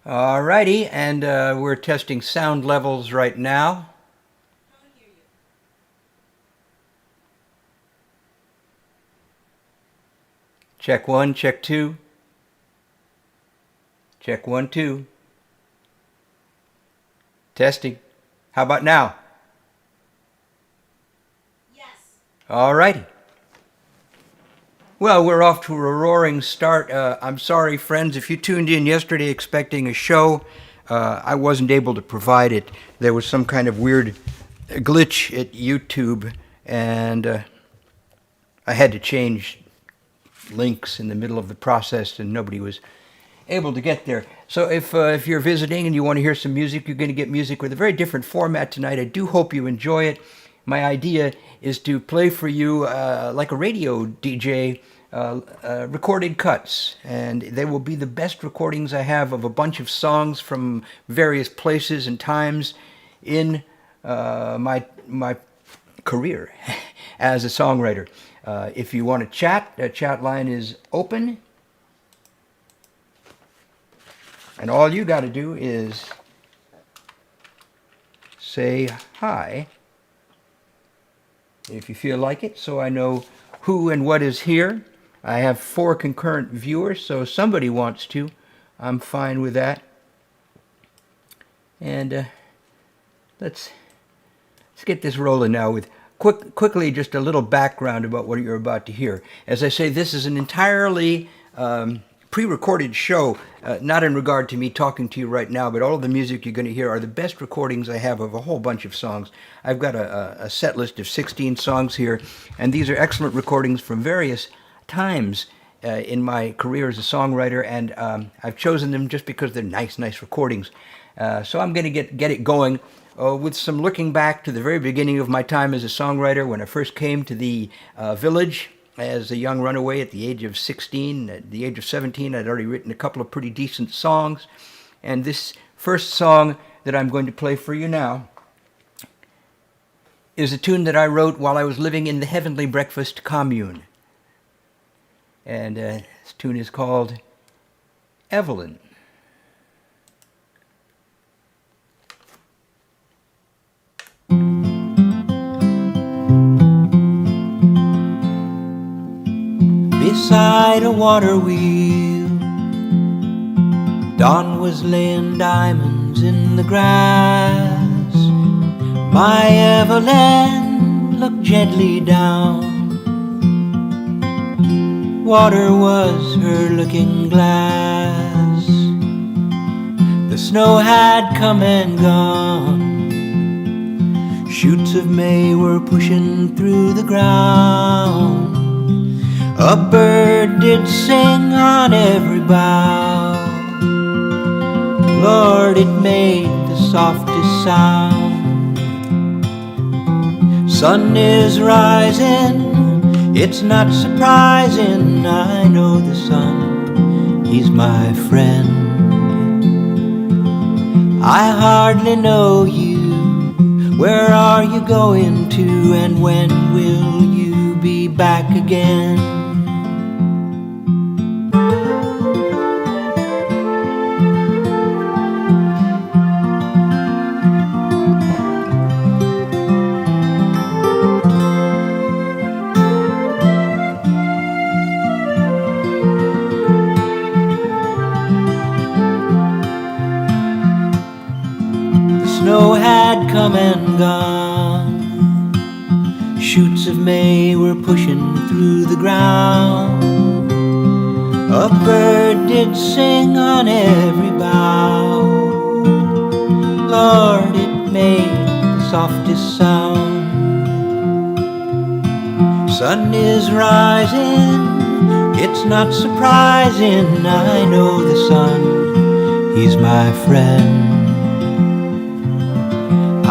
Alrighty, and we're testing sound levels right now. Check one, check two. Check one, two. Testing. How about now? Yes. Alrighty. Well, we're off to a roaring start. I'm sorry, friends, if you tuned in yesterday expecting a show, I wasn't able to provide it. There was some kind of weird glitch at YouTube, and I had to change links in the middle of the process, and nobody was able to get there. So if you're visiting and you want to hear some music, you're going to get music with a very different format tonight. I do hope you enjoy it. My idea is to play for you like a radio DJ recorded cuts, and they will be the best recordings I have of a bunch of songs from various places and times in my career as a songwriter. If you want to chat, the chat line is open. And all you got to do is say hi if you feel like it, so I know who and what is here. I have 4 concurrent viewers, so somebody wants to. I'm fine with that. And let's get this rolling now with quickly just a little background about what you're about to hear. As I say, this is an entirely pre-recorded show, not in regard to me talking to you right now, but all of the music you're going to hear are the best recordings I have of a whole bunch of songs. I've got a set list of 16 songs here, and these are excellent recordings from various times in my career as a songwriter, and I've chosen them just because they're nice recordings. So I'm going to get it going with some looking back to the very beginning of my time as a songwriter when I first came to the village as a young runaway at the age of 16. At the age of 17, I'd already written a couple of pretty decent songs. And this first song that I'm going to play for you now is a tune that I wrote while I was living in the Heavenly Breakfast commune. And this tune is called Evelyn. Beside a water wheel, dawn was laying diamonds in the grass. My Evelyn looked gently down. Water was her looking glass. The snow had come and gone. Shoots of May were pushing through the ground. A bird did sing on every bough. Lord, it made the softest sound. Sun is rising, it's not surprising. I know the sun, he's my friend. I hardly know you. Where are you going to, and when will you be back again? Snow had come and gone. Shoots of May were pushing through the ground. A bird did sing on every bough. Lord, it made the softest sound. Sun is rising, it's not surprising. I know the sun, he's my friend.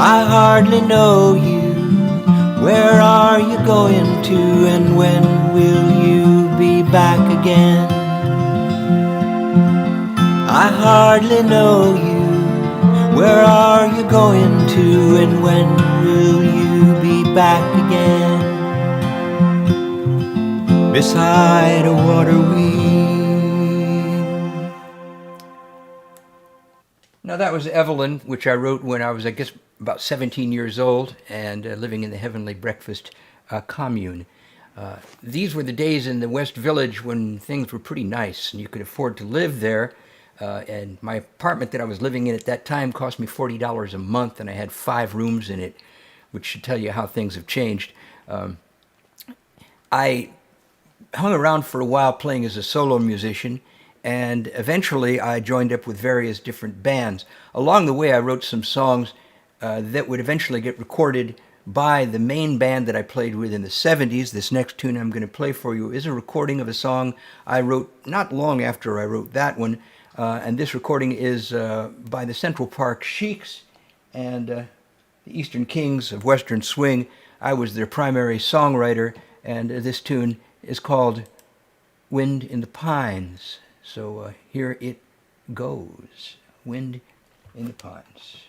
I hardly know you. Where are you going to, and when will you be back again? I hardly know you. Where are you going to, and when will you be back again? Beside a water wheel. Now that was Evelyn, which I wrote when I was, I guess, about 17 years old and living in the Heavenly Breakfast commune. These were the days in the West Village when things were pretty nice and you could afford to live there. And my apartment that I was living in at that time cost me $40 a month, and I had 5 rooms in it, which should tell you how things have changed. I hung around for a while playing as a solo musician, and eventually I joined up with various different bands. Along the way, I wrote some songs that would eventually get recorded by the main band that I played with in the 70s. This next tune I'm going to play for you is a recording of a song I wrote not long after I wrote that one, and this recording is by the Central Park Sheiks and the Eastern Kings of Western Swing. I was their primary songwriter, and this tune is called Wind in the Pines. So here it goes. Wind in the Pines.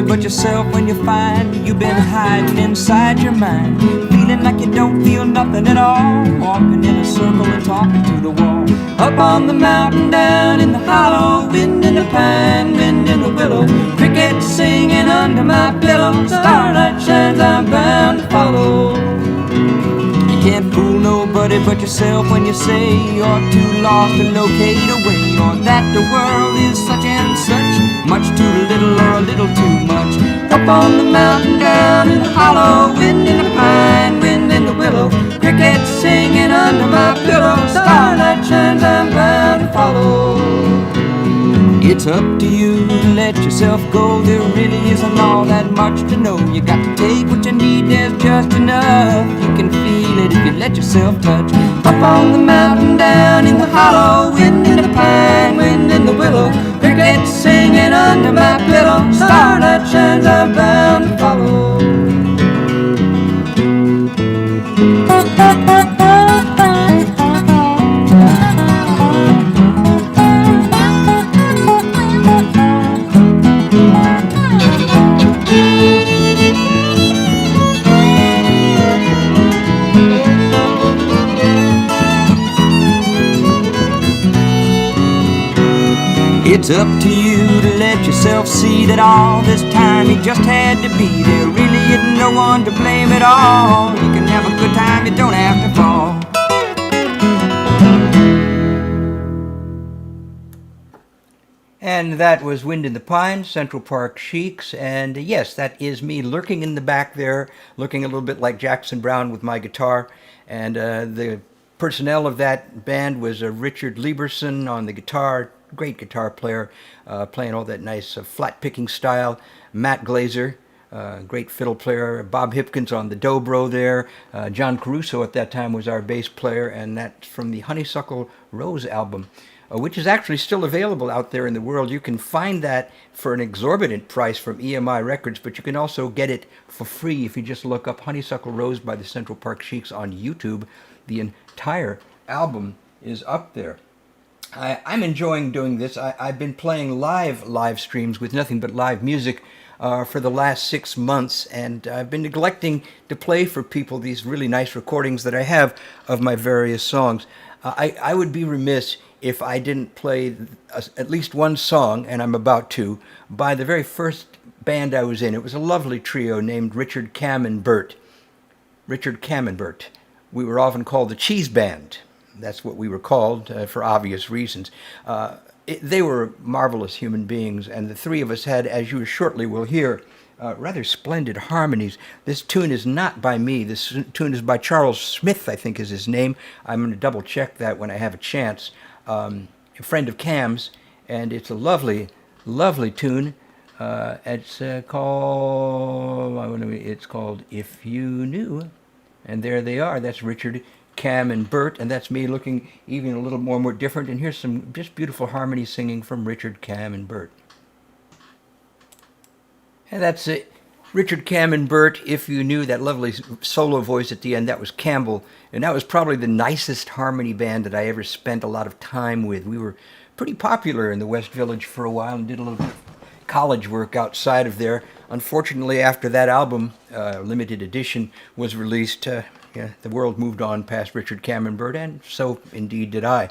But yourself when you find you've been hiding inside your mind, feeling like you don't feel nothing at all, walking in a circle and talking to the wall. Up on the mountain, down in the hollow, wind in the pine, wind in the willow, crickets singing under my pillow, starlight shines, I'm bound to follow. You can't fool nobody but yourself when you say you're too lost to locate a way, or that the world is such and such, much too little or a little too much. Up on the mountain, down in the hollow, wind in the pine, wind in the willow, crickets singing under my pillow, starlight shines, I'm bound to follow. It's up to you to let yourself go. There really isn't all that much to know. You got to take what you need, there's just enough. You can feel it if you let yourself touch. Up on the mountain, down in the hollow, wind in the pine, wind in the willow, crickets singing under my pillow, starlight shines, I'm bound to follow. It's up to you to let yourself see that all this time you just had to be there. Really isn't no one to blame at all. You can have a good time, you don't have to fall. And that was Wind in the Pines, Central Park Sheiks. And yes, that is me lurking in the back there, looking a little bit like Jackson Browne with my guitar. And the personnel of that band was Richard Lieberson on the guitar, great guitar player, playing all that nice flat picking style. Matt Glazer, great fiddle player. Bob Hipkins on the dobro there. John Caruso at that time was our bass player, and that's from the Honeysuckle Rose album, which is actually still available out there in the world. You can find that for an exorbitant price from EMI Records, but you can also get it for free if you just look up Honeysuckle Rose by the Central Park Sheiks on YouTube. The entire album is up there. I'm enjoying doing this. I've been playing live streams with nothing but live music for the last 6 months, and I've been neglecting to play for people these really nice recordings that I have of my various songs. I would be remiss if I didn't play at least one song, and I'm about to, by the very first band I was in. It was a lovely trio named Richard, Cam, and Bert. Richard, Cam, and Bert. We were often called the Cheese Band. That's what we were called for obvious reasons. They were marvelous human beings, and the three of us had, as you shortly will hear, rather splendid harmonies. This tune is not by me. This tune is by Charles Smith, I think is his name. I'm going to double check that when I have a chance. A friend of Cam's, and it's a lovely, lovely tune. It's called If You Knew. And there they are. That's Richard, Cam, and Bert, and that's me looking even a little more different. And here's some just beautiful harmony singing from Richard, Cam, and Bert. And that's it. Richard, Cam, and Bert, if you knew that lovely solo voice at the end, that was Campbell. And that was probably the nicest harmony band that I ever spent a lot of time with. We were pretty popular in the West Village for a while and did a little bit of college work outside of there. Unfortunately, after that album, limited edition, was released, the world moved on past Richard, Cam, and Bert, and so indeed did I.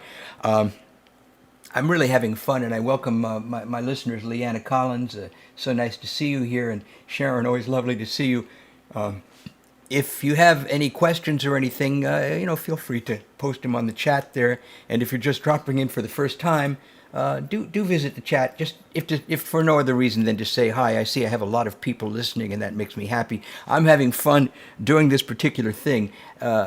I'm really having fun, and I welcome my listeners, Leanna Collins. So nice to see you here, and Sharon, always lovely to see you. If you have any questions or anything, feel free to post them on the chat there. And if you're just dropping in for the first time, do visit the chat. Just if for no other reason than to say hi. I see I have a lot of people listening, and that makes me happy. I'm having fun doing this particular thing,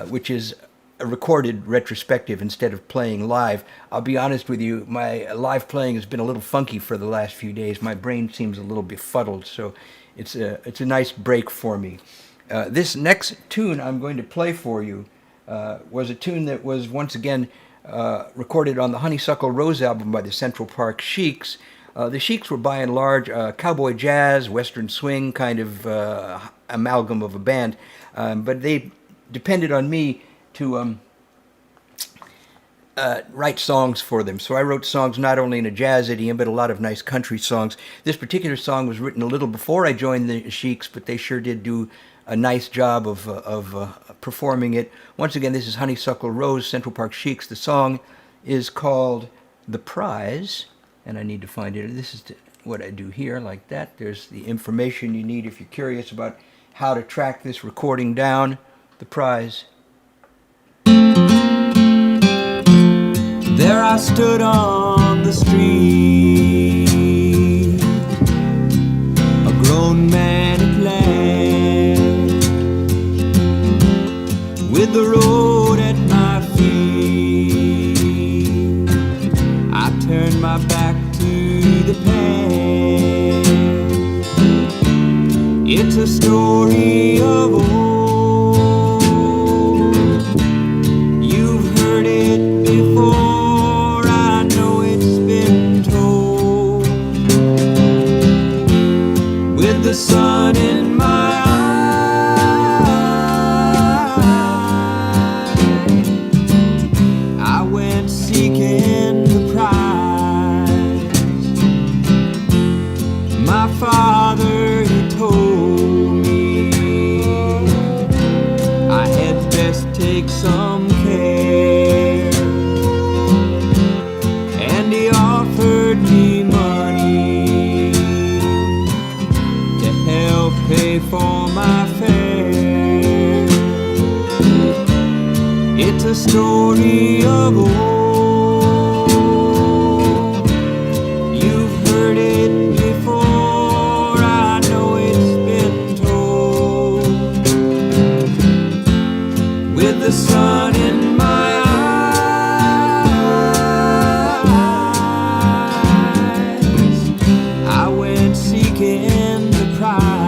which is a recorded retrospective instead of playing live. I'll be honest with you, my live playing has been a little funky for the last few days. My brain seems a little befuddled, so it's a nice break for me. This next tune I'm going to play for you was a tune that was once again recorded on the Honeysuckle Rose album by the Central Park Sheiks. The Sheiks were by and large cowboy jazz, western swing kind of amalgam of a band, but they depended on me to write songs for them. So I wrote songs not only in a jazz idiom, but a lot of nice country songs. This particular song was written a little before I joined the Sheiks, but they sure did do a nice job of performing it. Once again, this is Honeysuckle Rose, Central Park Sheiks. The song is called The Prize, and I need to find it. This is what I do here, like that. There's the information you need if you're curious about how to track this recording down. The Prize. There I stood on the street, a grown man at last, with the road at my feet. I turned my back to the past. It's a story of old. You've heard it before. The sun in my eyes, I went seeking the prize. My father, he told me I had best take some care, and he offered me money pay for my fare. It's a story of old. You've heard it before. I know it's been told. With the sun in my eyes, I went seeking the prize.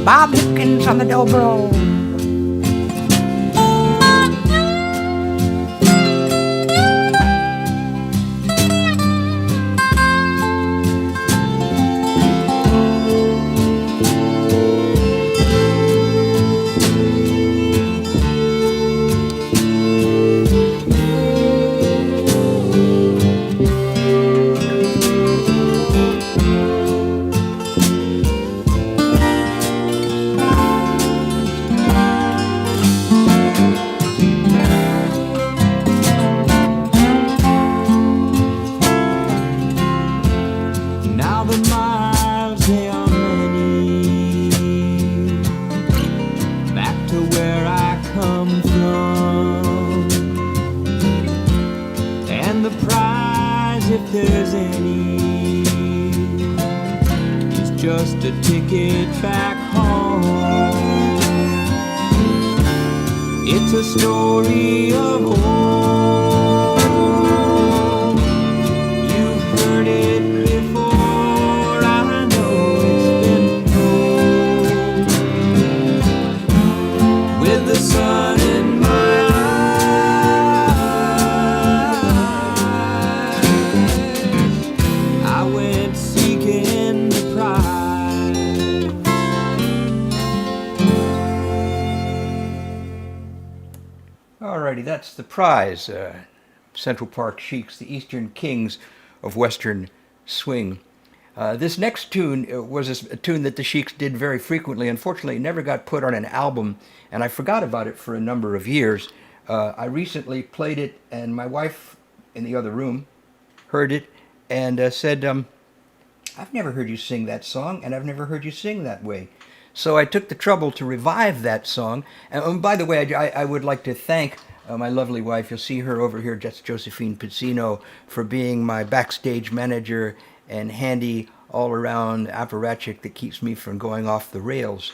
Bob Hipkins on the dobro. There's any, it's just a ticket back home. It's a story of old. You've heard it before. I know it's been told. With the sun in That's the prize. Central Park Sheiks, the Eastern Kings of Western Swing. This next tune was a tune that the Sheiks did very frequently. Unfortunately, it never got put on an album, and I forgot about it for a number of years. I recently played it, and my wife in the other room heard it and said, I've never heard you sing that song, and I've never heard you sing that way. So I took the trouble to revive that song. And by the way, I would like to thank my lovely wife. You'll see her over here, that's Josephine Pizzino, for being my backstage manager and handy all-around apparatchik that keeps me from going off the rails.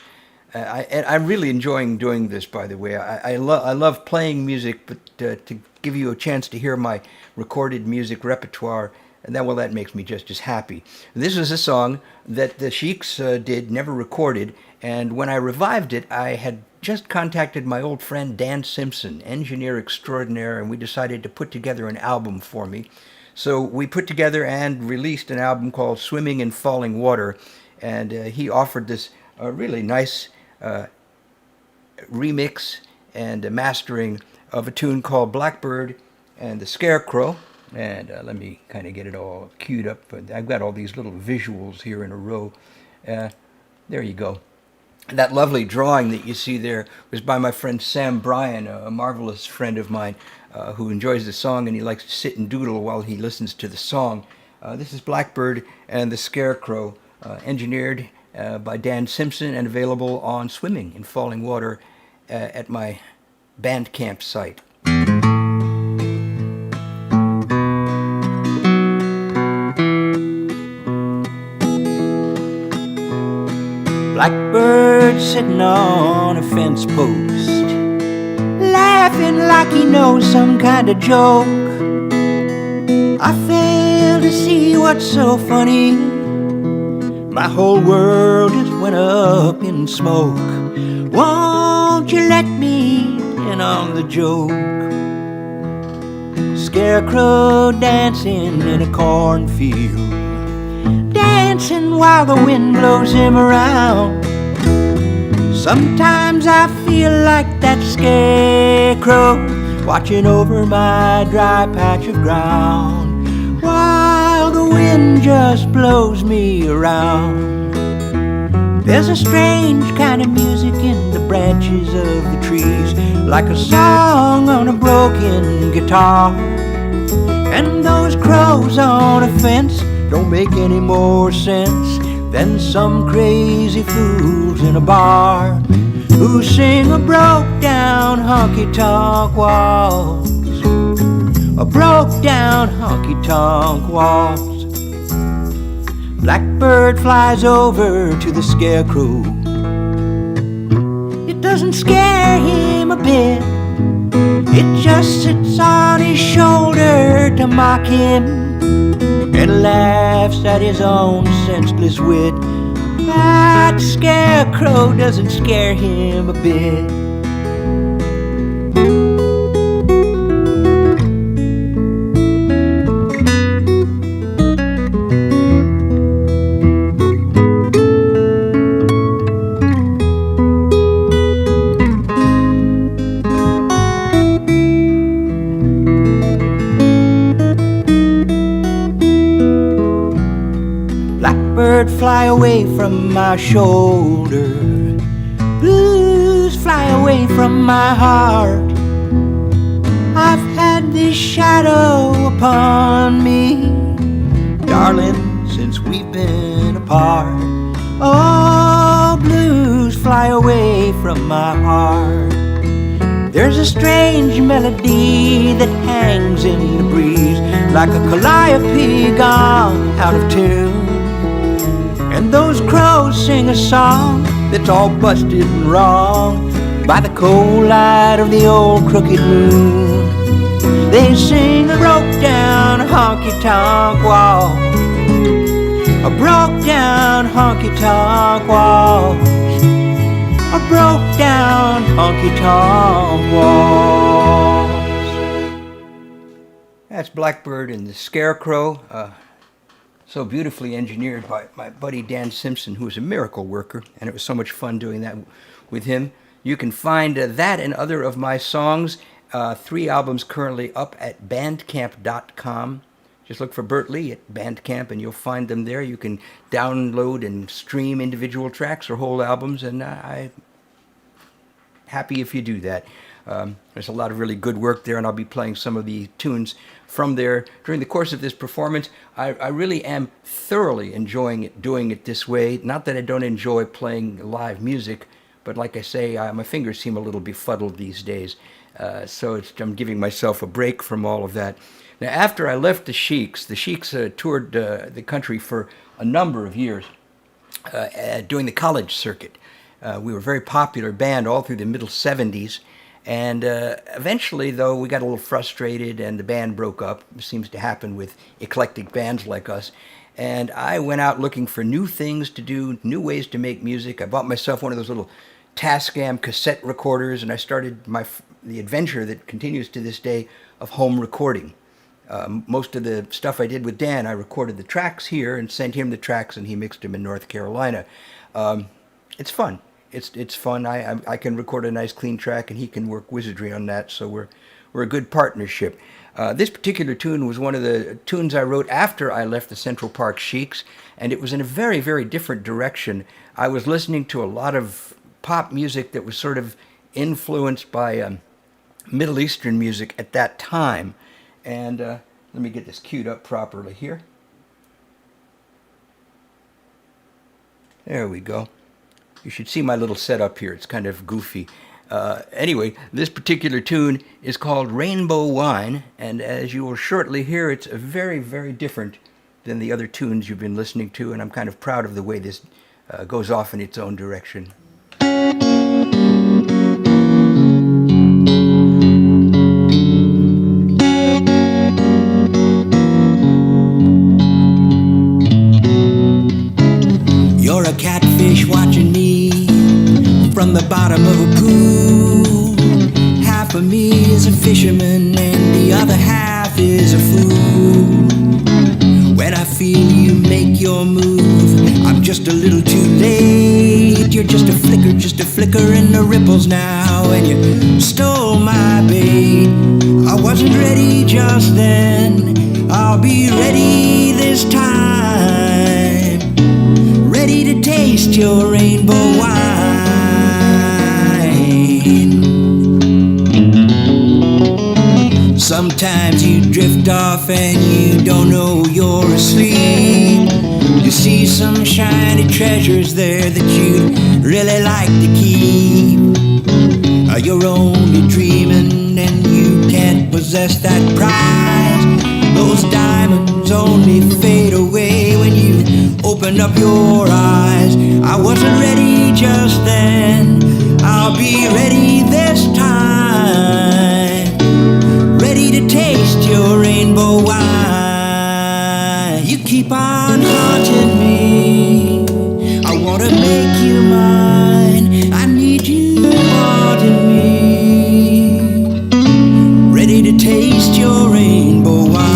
I'm really enjoying doing this, by the way. I love playing music, but to give you a chance to hear my recorded music repertoire, and that makes me just as happy. This is a song that the Sheiks did, never recorded, and when I revived it, I had just contacted my old friend Dan Simpson, engineer extraordinaire, and we decided to put together an album for me. So we put together and released an album called Swimming in Falling Water, and he offered this really nice remix and mastering of a tune called Blackbird and the Scarecrow. And let me kind of get it all queued up. I've got all these little visuals here in a row. There you go. That lovely drawing that you see there was by my friend Sam Bryan, a marvelous friend of mine who enjoys the song, and he likes to sit and doodle while he listens to the song. This is Blackbird and the Scarecrow, engineered by Dan Simpson and available on Swimming in Falling Water at my Bandcamp site. Blackbird sitting on a fence post, laughing like he knows some kind of joke. I fail to see what's so funny. My whole world just went up in smoke. Won't you let me in on the joke? Scarecrow dancing in a cornfield, dancing while the wind blows him around. Sometimes I feel like that scarecrow watching over my dry patch of ground, while the wind just blows me around. There's a strange kind of music in the branches of the trees, like a song on a broken guitar. And those crows on a fence don't make any more sense than some crazy fools in a bar who sing a broke-down honky-tonk waltz, a broke-down honky-tonk waltz. Blackbird flies over to the Scarecrow. It doesn't scare him a bit. It just sits on his shoulder to mock him and laughs at his own senseless wit. That Scarecrow doesn't scare him a bit. Fly away from my shoulder, blues fly away from my heart. I've had this shadow upon me, darling, since we've been apart. Oh, blues fly away from my heart. There's a strange melody that hangs in the breeze, like a calliope gone out of tune. And those crows sing a song that's all busted and wrong by the cold light of the old crooked moon. They sing a broke-down honky-tonk waltz, a broke-down honky-tonk waltz, a broke-down honky-tonk waltz. That's Blackbird and the Scarecrow. So beautifully engineered by my buddy Dan Simpson, who is a miracle worker, and it was so much fun doing that with him. You can find that and other of my songs 3 albums currently up at bandcamp.com. Just look for Bert Lee at Bandcamp and you'll find them there. You can download and stream individual tracks or whole albums, and I'm happy if you do that. There's a lot of really good work there, and I'll be playing some of the tunes from there during the course of this performance. I really am thoroughly enjoying it, doing it this way. Not that I don't enjoy playing live music, but like I say, my fingers seem a little befuddled these days. So I'm giving myself a break from all of that. Now, after I left the Sheiks toured the country for a number of years doing the college circuit. We were a very popular band all through the middle 70s. And eventually, though, we got a little frustrated and the band broke up. It seems to happen with eclectic bands like us. And I went out looking for new things to do, new ways to make music. I bought myself one of those little Tascam cassette recorders, and I started the adventure that continues to this day of home recording. Most of the stuff I did with Dan, I recorded the tracks here and sent him the tracks, and he mixed them in North Carolina. It's fun. It's fun. I can record a nice clean track, and he can work wizardry on that. So we're a good partnership. This particular tune was one of the tunes I wrote after I left the Central Park Sheiks, and it was in a very, very different direction. I was listening to a lot of pop music that was sort of influenced by Middle Eastern music at that time. And let me get this queued up properly here. There we go. You should see my little setup here. It's kind of goofy. Anyway, this particular tune is called Rainbow Wine, and as you will shortly hear, it's very, very different than the other tunes you've been listening to, and I'm kind of proud of the way this goes off in its own direction. You're a catfish watching me from the bottom of a pool. Half of me is a fisherman and the other half is a fool. When I feel you make your move, I'm just a little too late. You're just a flicker in the ripples now, and you stole my bait. I wasn't ready just then, I'll be ready this time. Ready to taste your rainbow wine. Sometimes you drift off and you don't know you're asleep. You see some shiny treasures there that you'd really like to keep. You're only dreaming and you can't possess that prize. Those diamonds only fade away when you open up your eyes. I wasn't ready just then, I'll be ready this time. Ready to taste your rainbow wine. You keep on haunting me, I wanna make you mine. I need you haunting me. Ready to taste your rainbow wine.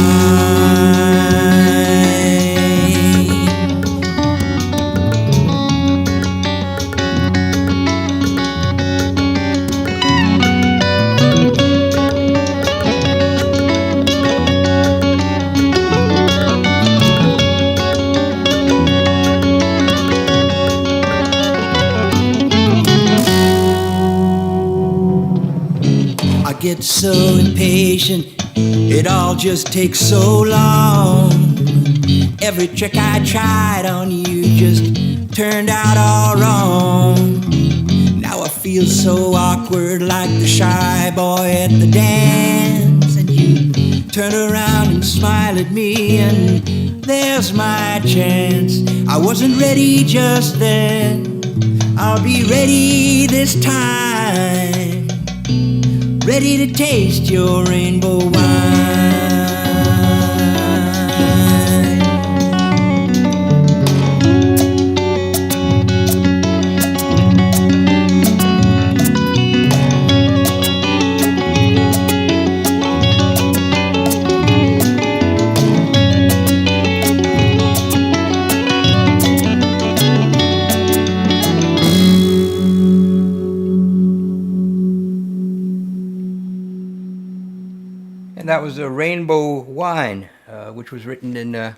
Get so impatient, it all just takes so long. Every trick I tried on you just turned out all wrong. Now I feel so awkward like the shy boy at the dance. And you turn around and smile at me and there's my chance. I wasn't ready just then, I'll be ready this time. Ready to taste your rainbow wine. that was a Rainbow Wine, which was written in, I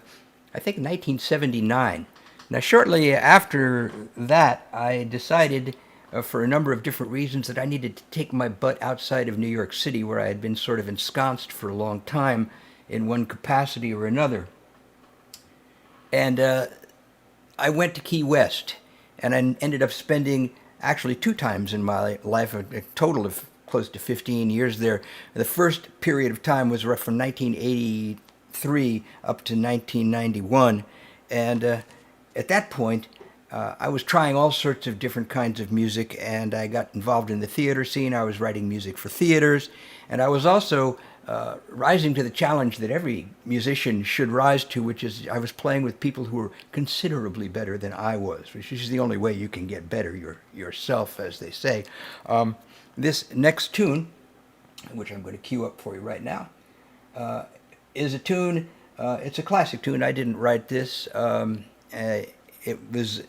think, 1979. Now, shortly after that, I decided, for a number of different reasons, that I needed to take my butt outside of New York City, where I had been sort of ensconced for a long time in one capacity or another. And I went to Key West, and I ended up spending actually 2 times in my life, a total of close to 15 years there. The first period of time was from 1983 up to 1991, and at that point, I was trying all sorts of different kinds of music, and I got involved in the theater scene. I was writing music for theaters, and I was also rising to the challenge that every musician should rise to, which is I was playing with people who were considerably better than I was, which is the only way you can get better yourself, as they say. This next tune, which I'm going to cue up for you right now, is a tune, it's a classic tune. I didn't write this. It was...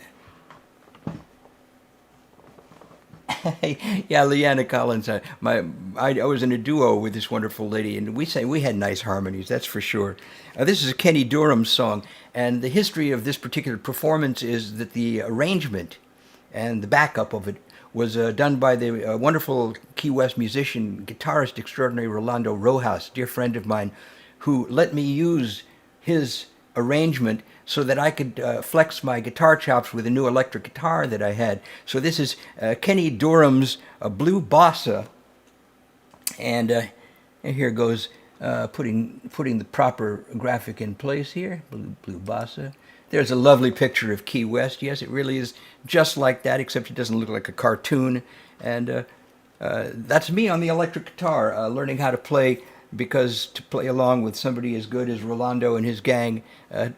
Yeah, Leanna Collins. I was in a duo with this wonderful lady, and we had nice harmonies, that's for sure. This is a Kenny Dorham song, and the history of this particular performance is that the arrangement and the backup of it was done by the wonderful Key West musician, guitarist extraordinary Rolando Rojas, dear friend of mine, who let me use his arrangement so that I could flex my guitar chops with a new electric guitar that I had. So this is Kenny Dorham's Blue Bossa, and here goes putting the proper graphic in place here. Blue Bossa. There's a lovely picture of Key West. Yes, it really is just like that, except it doesn't look like a cartoon. And that's me on the electric guitar, learning how to play, because to play along with somebody as good as Rolando and his gang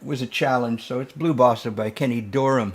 was a challenge. So it's Blue Bossa by Kenny Dorham.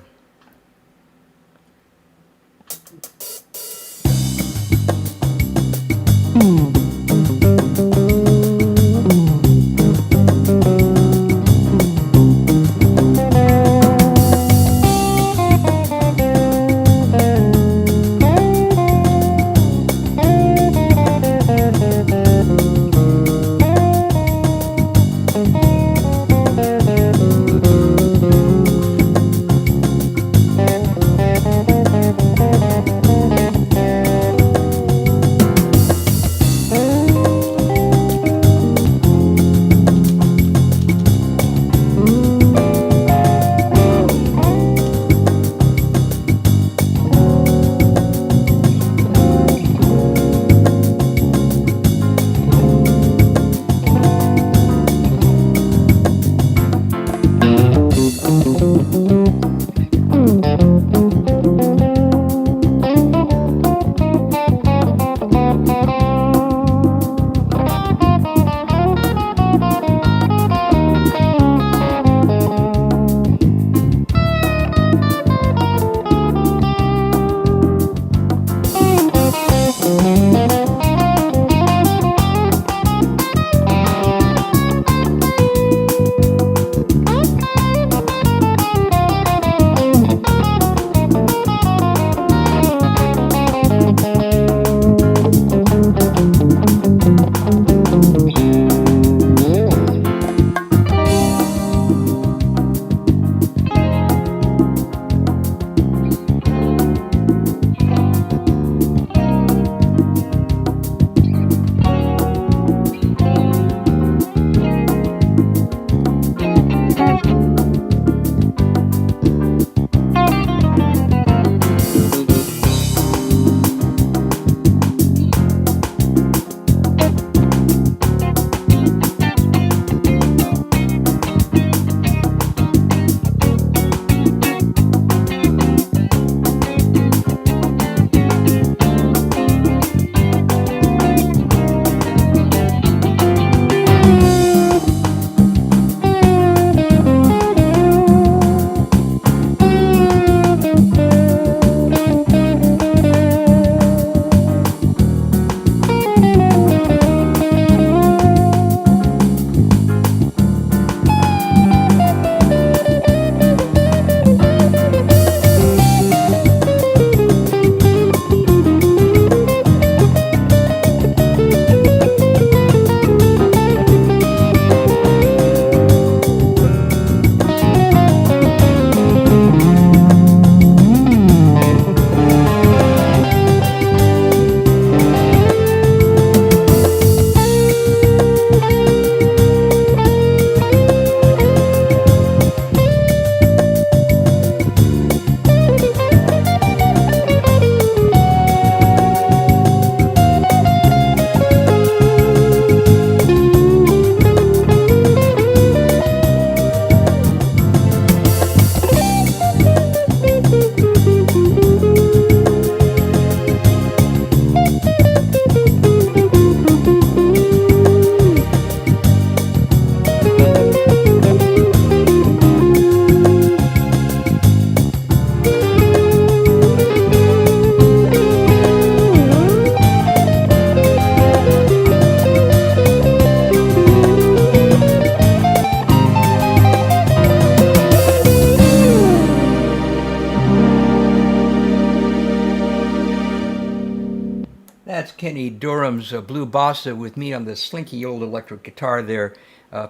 Kenny Dorham's Blue Bossa with me on the slinky old electric guitar there,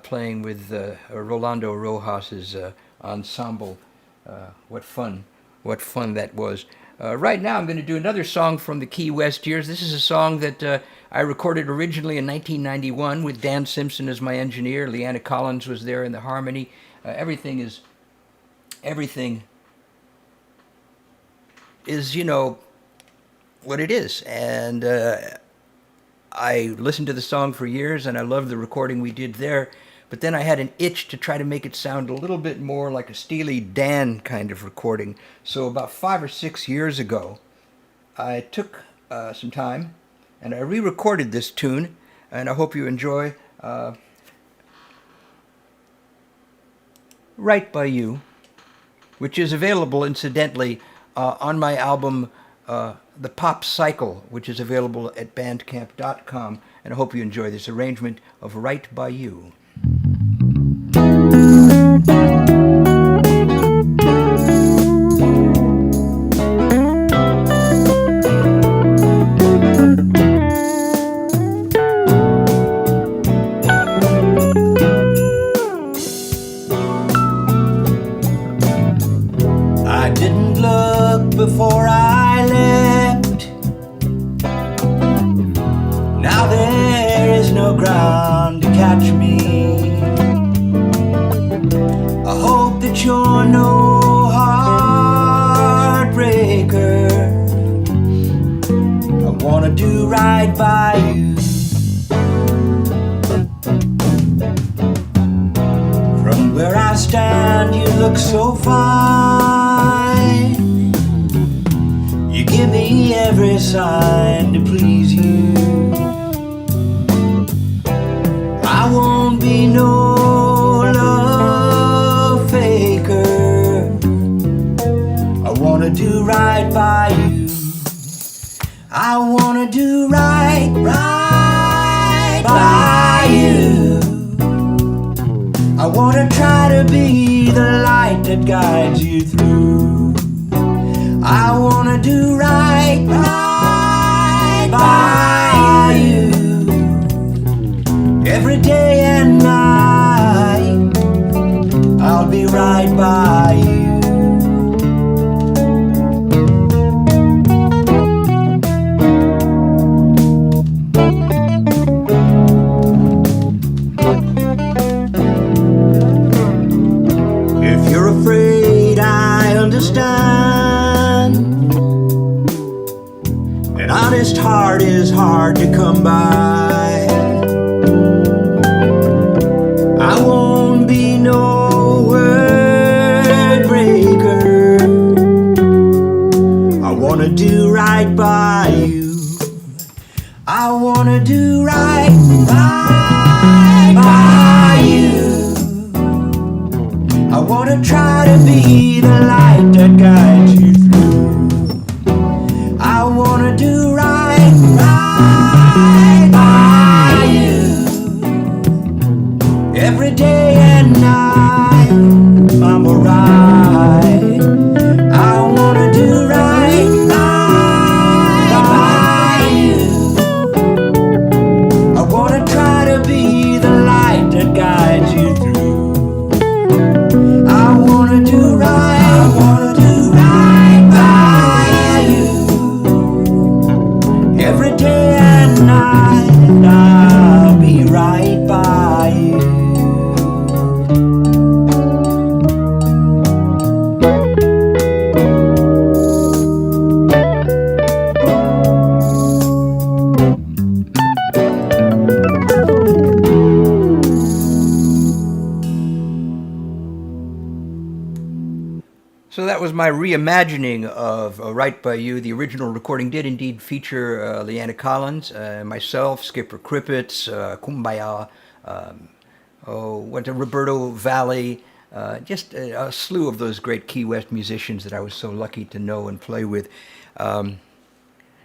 playing with Rolando Rojas's ensemble. What fun that was. Right now I'm going to do another song from the Key West years. This is a song that I recorded originally in 1991 with Dan Simpson as my engineer. Leanna Collins was there in the harmony. Everything is, you know, what it is. And I listened to the song for years, and I loved the recording we did there. But then I had an itch to try to make it sound a little bit more like a Steely Dan kind of recording. So about 5 or 6 years ago, I took some time and I re-recorded this tune, and I hope you enjoy Right By You, which is available, incidentally, on my album The Pop Cycle, which is available at bandcamp.com. And I hope you enjoy this arrangement of Right By You. I didn't look before I left. Now there is no ground to catch me. I hope that you're no heartbreaker. I wanna do right by you. From where I stand, you look so fine. You give me every sign to please you. I won't be no love faker. I wanna do right by you. I wanna do right by you. I wanna try to be the light that guides you through. I wanna do right by you. Every day and night, I'll be right by you. If you're afraid, I understand. An honest heart is hard to come by. I won't be no word breaker. I wanna do right by you. I wanna do right by you. I wanna try to be the light that guides you through. I wanna do right by you. Every day and night, I'm alright. I wanna do right by you. I wanna try to be the light that guides you through. I wanna do right by you. Every day and night, I'll be right by you. So that was my reimagining of Right By You. The original recording did indeed feature Leanna Collins, myself, Skipper Krippitz, Kumbaya, went to Roberto Vally, just a slew of those great Key West musicians that I was so lucky to know and play with. I'm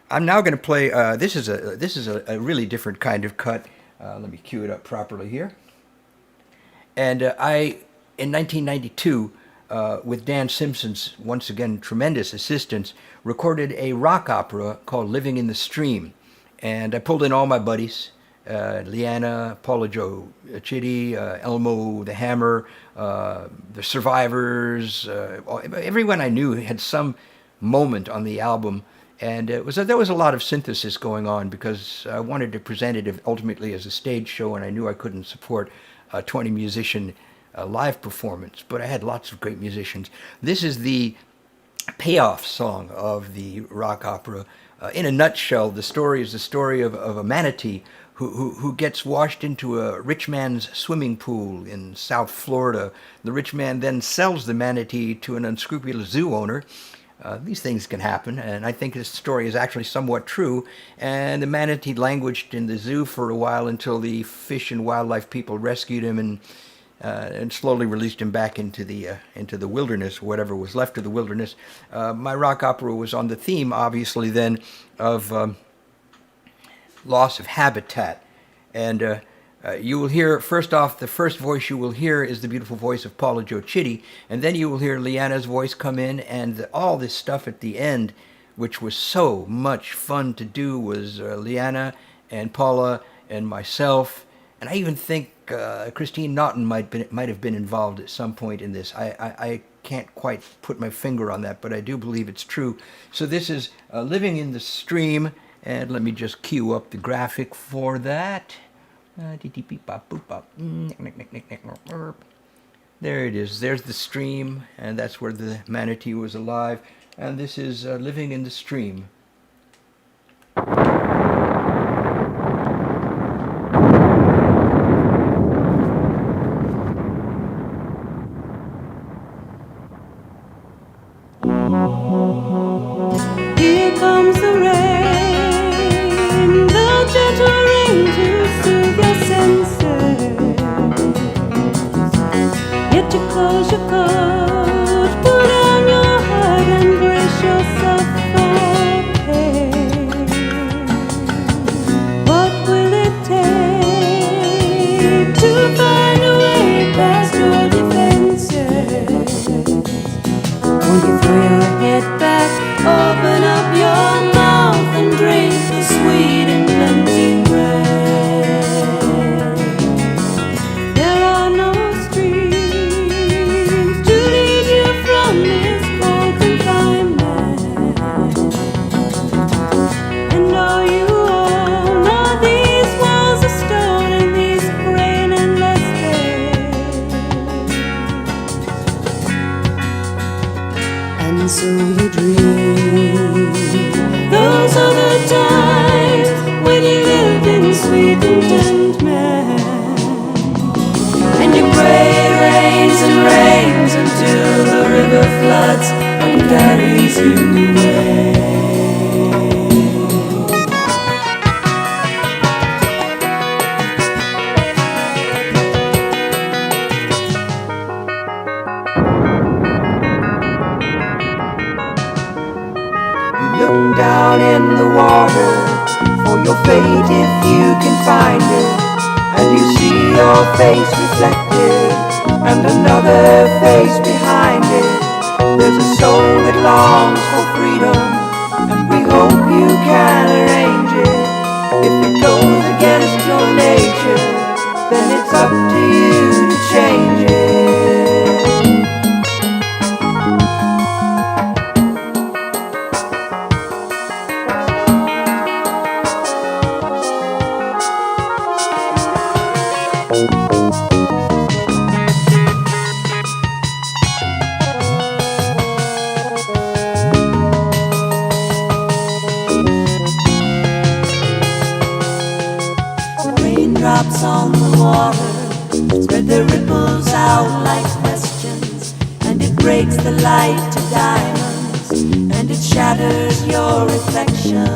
now going to play, this is a really different kind of cut. Let me cue it up properly here. And in 1992, with Dan Simpson's, once again, tremendous assistance, recorded a rock opera called Living in the Stream. And I pulled in all my buddies, Leanna, Paula Joe Chitty, Elmo the Hammer, the Survivors, everyone I knew had some moment on the album. And there was a lot of synthesis going on because I wanted to present it ultimately as a stage show, and I knew I couldn't support a 20 musician live performance, but I had lots of great musicians. This is the payoff song of the rock opera. In a nutshell, the story is the story of a manatee who gets washed into a rich man's swimming pool in South Florida. The rich man then sells the manatee to an unscrupulous zoo owner. These things can happen, and I think this story is actually somewhat true. And the manatee languished in the zoo for a while until the fish and wildlife people rescued him and slowly released him back into the wilderness, whatever was left of the wilderness. My rock opera was on the theme, obviously, then of loss of habitat, and you will hear, first off, the first voice you will hear is the beautiful voice of Paula Jo Chitty, and then you will hear Leanna's voice come in, and all this stuff at the end, which was so much fun to do, was Leanna and Paula and myself, and I even think Christine Naughton might have been involved at some point in this. I can't quite put my finger on that, but I do believe it's true. So this is Living in the Stream, and let me just cue up the graphic for that. There it is. There's the stream, and that's where the manatee was alive. And this is Living in the Stream. Here comes the rain, the gentle rain to soothe your senses. Yet you close your coat, pull down your heart and brace yourself for pain. What will it take to find a way past your defenses? Will you throw your head back, open up your mouth and drink the sweet and cleansing rain? There are no streams to lead you from this cold confinement, and all you own are these walls of stone and these gray and endless days. And so you dream those are the times when you lived in sweet contentment, and you pray it rains and rains until the river floods and carries you away. Look down in the water for your fate if you can find it, and you see your face reflected and another face behind it. There's a soul that longs for freedom, and we hope you can arrange it. If it goes against your nature, then it's up to you to change it. Raindrops on the water spread their ripples out like questions, and it breaks the light to diamonds, and it shatters your reflection.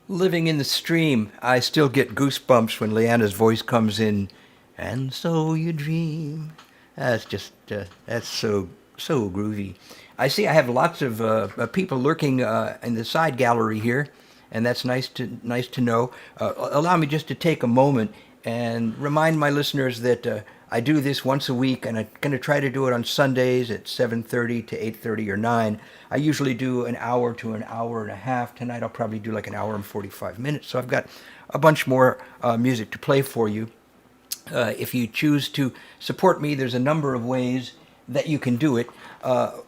Living in the Stream. I still get goosebumps when Leanna's voice comes in. And so you dream. That's just, that's so groovy. I see I have lots of people lurking in the side gallery here, and that's nice to know. Allow me just to take a moment and remind my listeners that I do this once a week, and I'm going to try to do it on Sundays at 7:30 to 8:30 or 9. I usually do an hour to an hour and a half. Tonight I'll probably do like an hour and 45 minutes, so I've got a bunch more music to play for you. If you choose to support me, there's a number of ways that you can do it.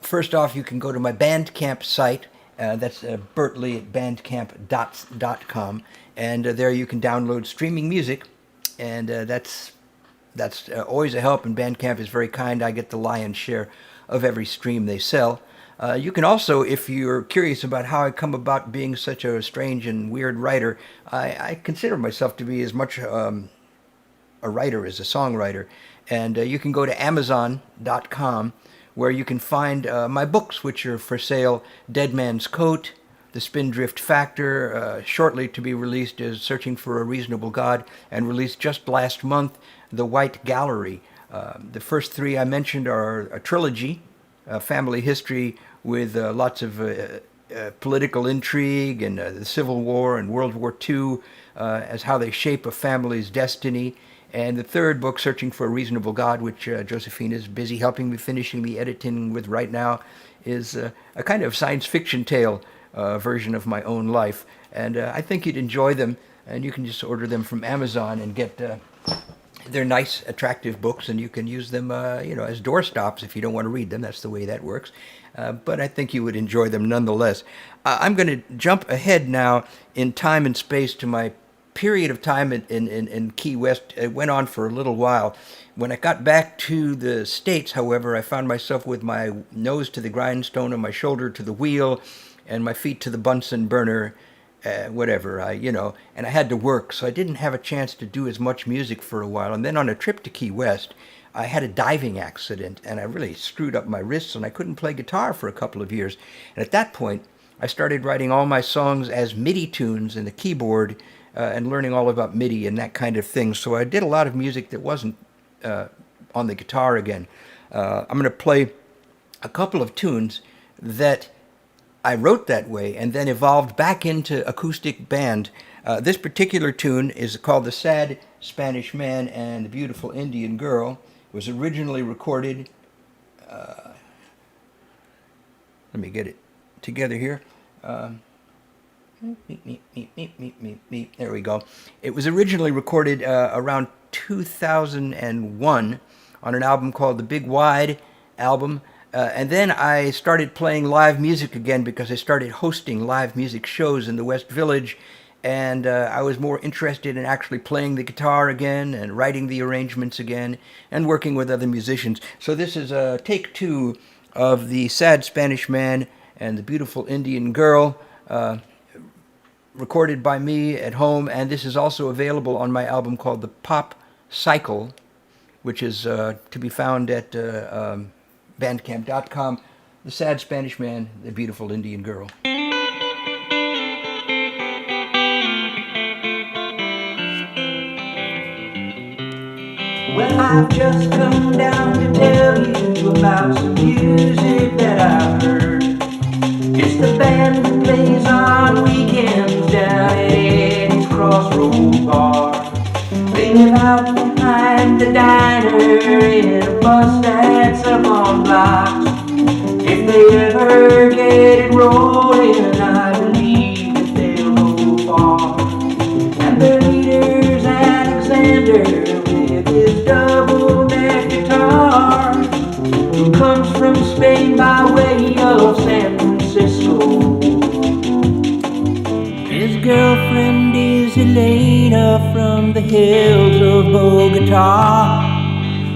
First off, you can go to my Bandcamp site. That's Bert Lee at bandcamp.com, and there you can download streaming music, and that's always a help. And Bandcamp is very kind. I get the lion's share of every stream they sell. You can also, if you're curious about how I come about being such a strange and weird writer, I consider myself to be as much a writer as a songwriter. And you can go to Amazon.com, where you can find my books, which are for sale: Dead Man's Coat, The Spindrift Factor, shortly to be released as Searching for a Reasonable God, and released just last month, The White Gallery. The first three I mentioned are a trilogy, family history with lots of political intrigue and the Civil War and World War II as how they shape a family's destiny. And the third book, Searching for a Reasonable God, which Josephine is busy helping me finishing the editing with right now, is a kind of science fiction tale version of my own life. And I think you'd enjoy them, and you can just order them from Amazon and get... they're nice, attractive books, and you can use them, as doorstops if you don't want to read them. That's the way that works. But I think you would enjoy them nonetheless. I'm going to jump ahead now in time and space to my period of time in Key West. It went on for a little while. When I got back to the States, however, I found myself with my nose to the grindstone and my shoulder to the wheel and my feet to the Bunsen burner, and I had to work, so I didn't have a chance to do as much music for a while. And then on a trip to Key West, I had a diving accident, and I really screwed up my wrists, and I couldn't play guitar for a couple of years. And at that point, I started writing all my songs as MIDI tunes in the keyboard, and learning all about MIDI and that kind of thing. So I did a lot of music that wasn't on the guitar again. I'm going to play a couple of tunes that I wrote that way and then evolved back into acoustic band. This particular tune is called The Sad Spanish Man and the Beautiful Indian Girl. It was originally recorded... let me get it together here. There we go. It was originally recorded around 2001 on an album called The Big Wide Album. And then I started playing live music again because I started hosting live music shows in the West Village. And I was more interested in actually playing the guitar again and writing the arrangements again and working with other musicians. So this is take 2 of The Sad Spanish Man and the Beautiful Indian Girl, recorded by me at home, and this is also available on my album called The Pop Cycle, which is to be found at bandcamp.com. The Sad Spanish Man, the Beautiful Indian Girl. Well, I've just come down to tell you about some music that I've heard. It's the band that plays on weekends down at Eddie's Crossroad Bar. They live out behind the diner in a bus that's up on blocks. If they ever get it rolling, I believe that they'll go far. And their leader's Alexander with his double-neck guitar, who comes from Spain by way of San Francisco. His girlfriend is Elena from the hills of Bogota.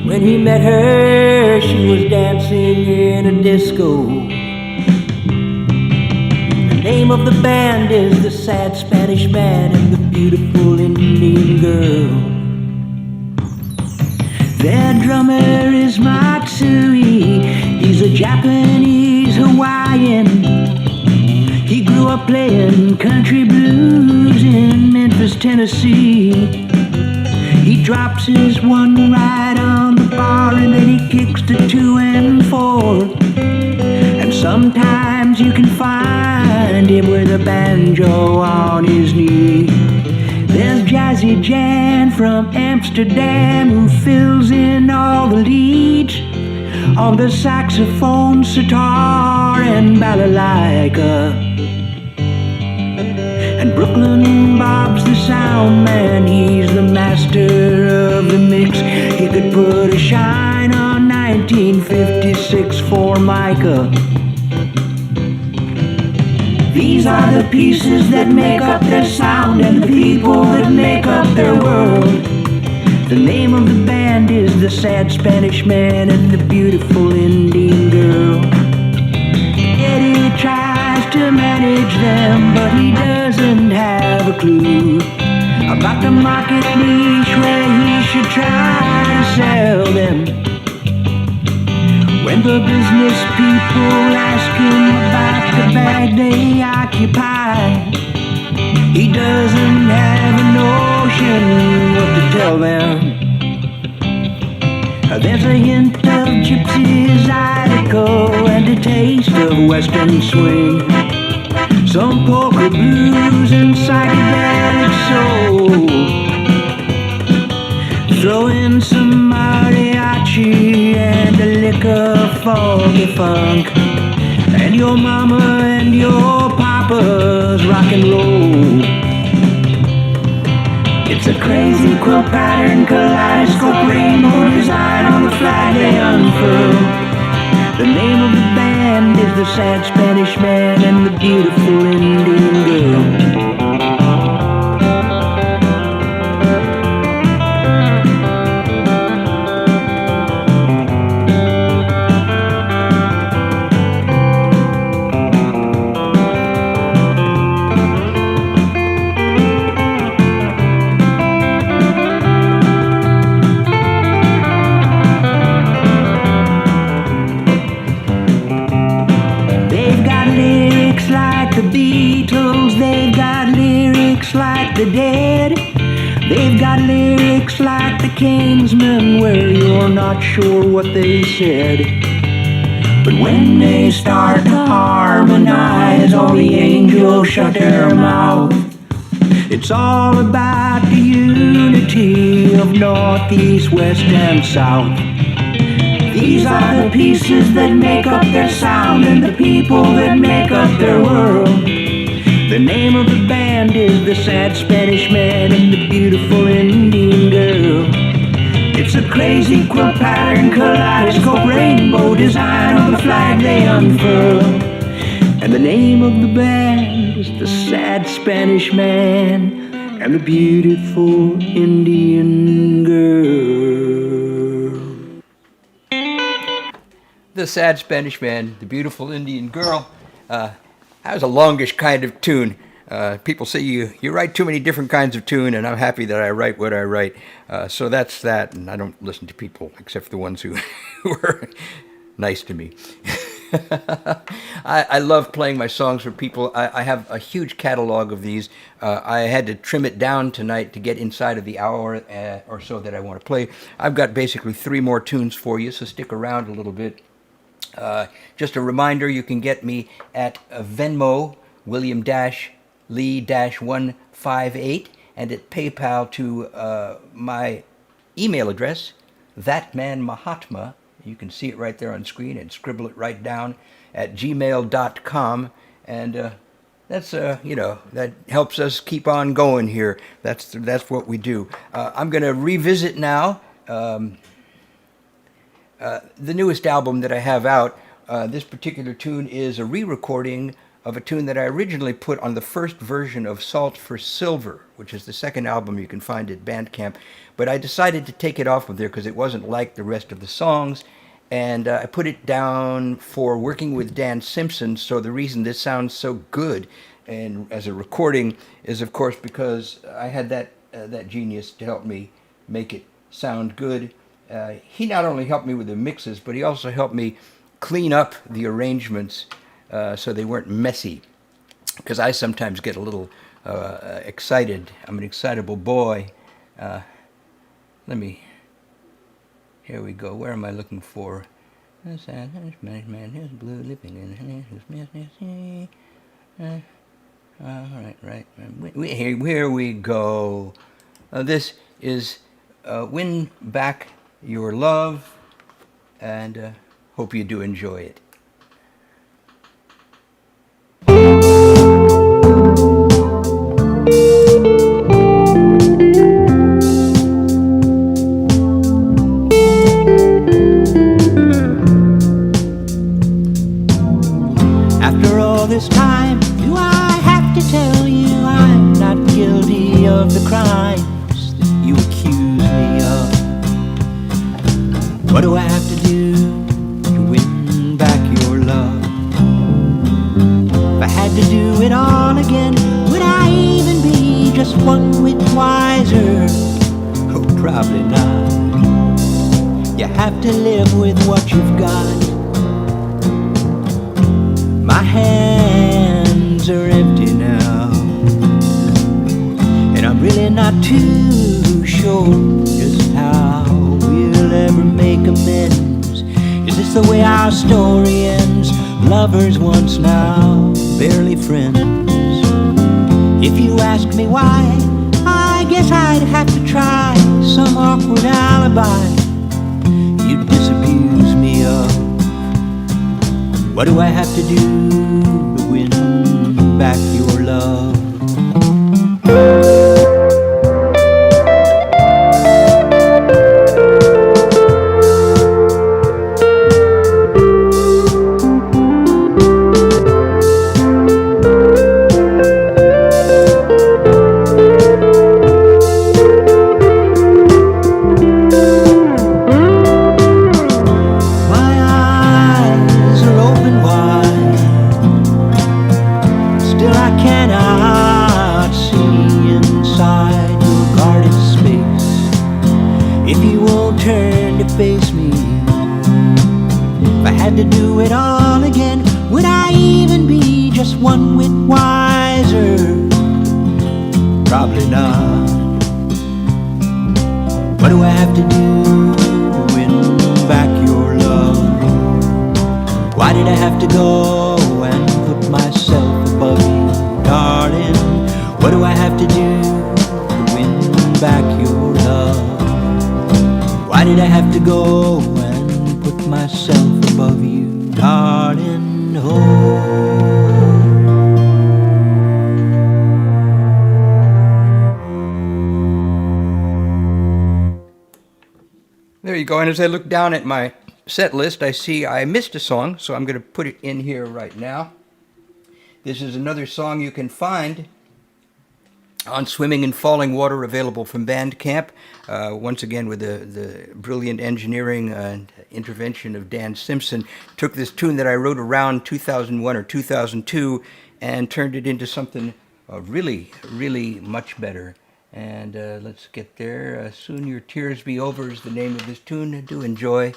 When he met her, she was dancing in a disco. The name of the band is The Sad Spanish Man and the Beautiful Indian Girl. Their drummer is Matsui. He's a Japanese Hawaiian. He grew up playing country blues blues in Memphis, Tennessee. He drops his one right on the bar and then he kicks to 2 and 4. And sometimes you can find him with a banjo on his knee. There's Jazzy Jan from Amsterdam who fills in all the leads on the saxophone, sitar, and balalaika. And Brooklyn Bob's the sound man, he's the master of the mix. He could put a shine on 1956 Formica. These are the pieces that make up their sound and the people that make up their world. The name of the band is the Sad Spanish Man and the Beautiful Indian Girl. Eddie tries to manage them, but he doesn't have a clue about the market niche where he should try to sell them. When the business people ask him about the bag they occupy, he doesn't have a notion what to tell them. There's a hint of gypsy zydeco and a taste of western swing, some polka blues and psychedelic soul. Throw in some mariachi and a lick of foggy funk, and your mama and your papa's rock and roll. It's a crazy quilt pattern, kaleidoscope, rainbow design on the flag they unfurl. The name of the band is the Sad Spanish Man and the Beautiful Indian Girl. The Dead. They've got lyrics like the Kingsmen where you're not sure what they said, but when they start to harmonize, all the angels shut their mouth. It's all about the unity of North, East, West, and South. These are the pieces that make up their sound and the people that make up their world. The name of the band is the Sad Spanish Man and the Beautiful Indian Girl. It's a crazy quilt pattern, kaleidoscope, rainbow design on the flag they unfurl. And the name of the band is the Sad Spanish Man and the Beautiful Indian Girl. The Sad Spanish Man, the Beautiful Indian Girl. That was a longish kind of tune. People say you write too many different kinds of tune, and I'm happy that I write what I write. So that's that, and I don't listen to people except for the ones who are nice to me. I love playing my songs for people. I have a huge catalog of these. I had to trim it down tonight to get inside of the hour or so that I want to play. I've got basically 3 more tunes for you, so stick around a little bit. Just a reminder, you can get me at Venmo, William-Lee-158, and at PayPal to my email address, thatmanmahatma. You can see it right there on screen and scribble it right down at gmail.com. And that's, that helps us keep on going here. That's what we do. I'm going to revisit now the newest album that I have out. This particular tune is a re-recording of a tune that I originally put on the first version of Salt for Silver, which is the second album you can find at Bandcamp. But I decided to take it off of there because it wasn't like the rest of the songs. And I put it down for working with Dan Simpson. So the reason this sounds so good and as a recording is, of course, because I had that genius to help me make it sound good. He not only helped me with the mixes, but he also helped me clean up the arrangements so they weren't messy. Because I sometimes get a little excited. I'm an excitable boy. Here we go. Where am I looking for? Man is blue, living in his right. Here we go. This is Win Back Your Love, and hope you do enjoy it. After all this time, do I have to tell you I'm not guilty of the crimes that you accuse me of? What do I have to do to win back your love? If I had to do it all again, would I even be just one whit wiser? Oh, probably not. You have to live with what you've got. My hands are empty now, and I'm really not too sure just how we'll ever make amends. Is this the way our story ends? Lovers once, now barely friends. If you ask me why, I guess I'd have to try some awkward alibi you'd disabuse me of. What do I have to do to win back your love? To do it all again, would I even be just one whit wiser? Probably not. What do I have to do to win back your love? Why did I have to go and put myself above you, darling? What do I have to do to win back your love? Why did I have to go and put myself above you, darling? Oh. There you go. And as I look down at my set list, I see I missed a song, so I'm going to put it in here right now. This is another song you can find on Swimming in Falling Water, available from Bandcamp. Once again, with the brilliant engineering and intervention of Dan Simpson, took this tune that I wrote around 2001 or 2002 and turned it into something really, really much better. And let's get there. Soon Your Tears Be Over is the name of this tune. Do enjoy.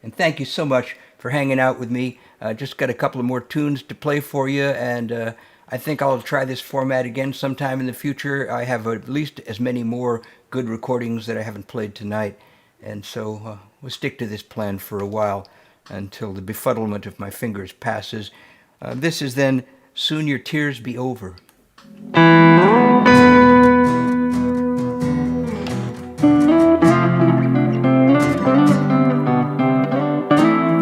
And thank you so much for hanging out with me. Just got a couple of more tunes to play for you, and I think I'll try this format again sometime in the future. I have at least as many more good recordings that I haven't played tonight, and so we'll stick to this plan for a while until the befuddlement of my fingers passes. This is then Soon Your Tears Be Over.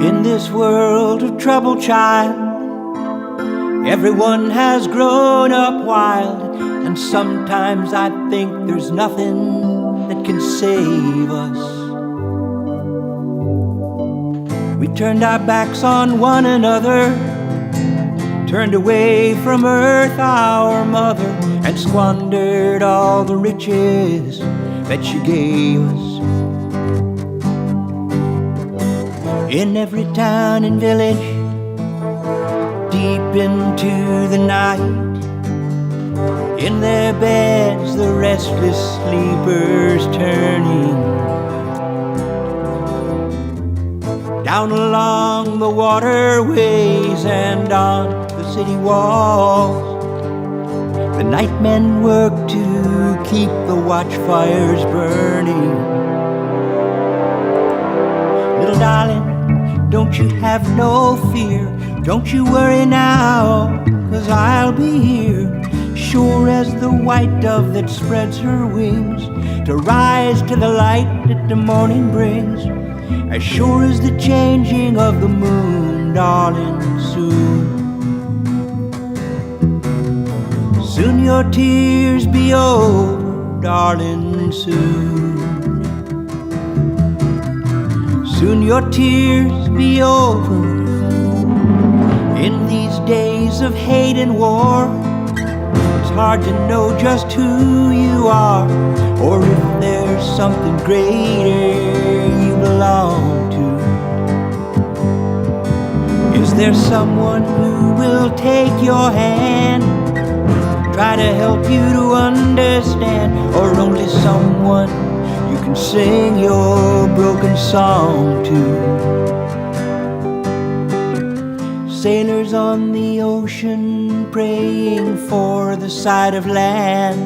In this world of trouble, child, everyone has grown up wild, and sometimes I think there's nothing that can save us. We turned our backs on one another, turned away from earth, our mother, and squandered all the riches that she gave us. In every town and village, deep into the night, in their beds the restless sleepers turning. Down along the waterways and on the city walls, The nightmen work to keep the watchfires burning. Little darling, don't you have no fear. Don't you worry now, 'cause I'll be here, sure as the white dove that spreads her wings to rise to the light that the morning brings. As sure as the changing of the moon, darling, soon. Soon your tears be over, darling, soon. Soon your tears be over. In these days of hate and war, it's hard to know just who you are, or if there's something greater you belong to. Is there someone who will take your hand, try to help you to understand, or only someone you can sing your broken song to? Sailors on the ocean praying for the sight of land,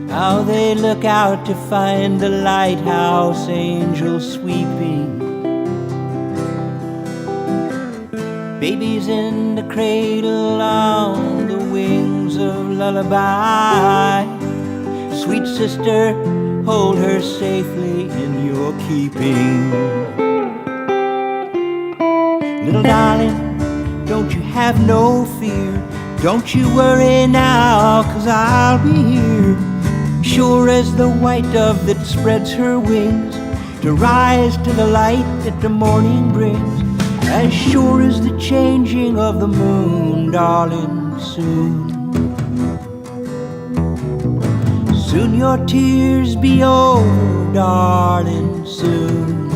how they look out to find the lighthouse angels sweeping. Babies in the cradle on the wings of lullaby. Sweet sister, hold her safely in your keeping. Little darling, don't you have no fear. Don't you worry now, 'cause I'll be here, sure as the white dove that spreads her wings to rise to the light that the morning brings. As sure as the changing of the moon, darling, soon. Soon your tears be over, darling, soon.